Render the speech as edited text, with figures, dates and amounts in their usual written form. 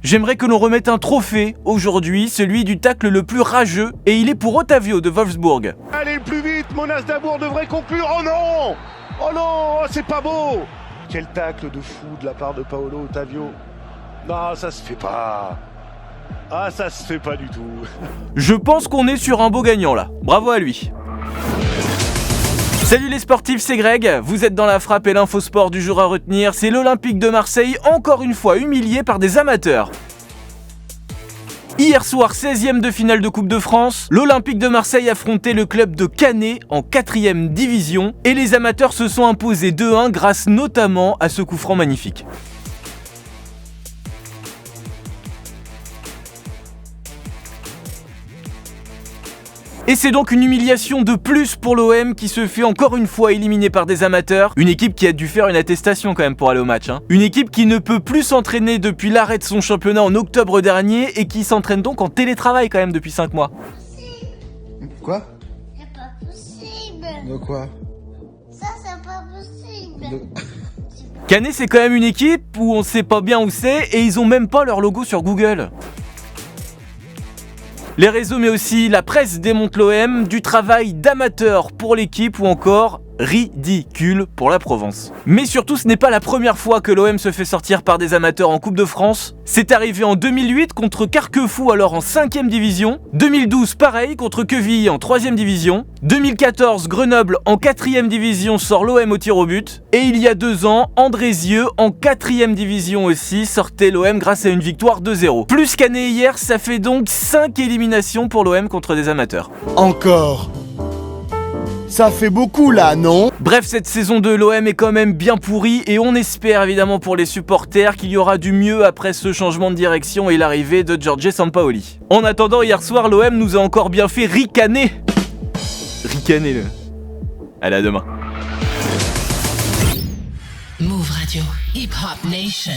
J'aimerais que l'on remette un trophée aujourd'hui, celui du tacle le plus rageux, et il est pour Otavio de Wolfsburg. Allez, plus vite, Monas Dabour devrait conclure. Oh non! Oh non, c'est pas beau! Quel tacle de fou de la part de Paolo Otavio. Non, ça se fait pas. Ah, ça se fait pas du tout. Je pense qu'on est sur un beau gagnant là. Bravo à lui. Salut les sportifs, c'est Greg. Vous êtes dans la frappe et l'infosport du jour à retenir. C'est l'Olympique de Marseille, encore une fois humilié par des amateurs. Hier soir, 16e de finale de Coupe de France, l'Olympique de Marseille affrontait le club de Canet en 4e division et les amateurs se sont imposés 2-1 grâce notamment à ce coup franc magnifique. Et c'est donc une humiliation de plus pour l'OM qui se fait encore une fois éliminer par des amateurs. Une équipe qui a dû faire une attestation quand même pour aller au match. Une équipe qui ne peut plus s'entraîner depuis l'arrêt de son championnat en octobre dernier et qui s'entraîne donc en télétravail quand même depuis 5 mois. Quoi? C'est pas possible. De quoi? Ça, c'est pas possible. Canet, c'est quand même une équipe où on sait pas bien où c'est et ils ont même pas leur logo sur Google. Les réseaux mais aussi la presse démontent l'OM, du travail d'amateur pour l'équipe ou encore ridicule pour la Provence. Mais surtout, ce n'est pas la première fois que l'OM se fait sortir par des amateurs en Coupe de France. C'est arrivé en 2008 contre Carquefou, alors en 5e division. 2012, pareil, contre Quevilly en 3e division. 2014, Grenoble en 4e division sort l'OM au tir au but. Et il y a 2 ans, Andrézieux en 4e division aussi sortait l'OM grâce à une victoire 2-0. Plus qu'année hier, ça fait donc 5 éliminations pour l'OM contre des amateurs. Encore? Ça fait beaucoup là, non? Bref, cette saison de l'OM est quand même bien pourrie et on espère évidemment pour les supporters qu'il y aura du mieux après ce changement de direction et l'arrivée de Jorge Sampaoli. En attendant, hier soir, l'OM nous a encore bien fait ricaner. Ricaner. Allez, à demain. Move Radio, Hip Hop Nation.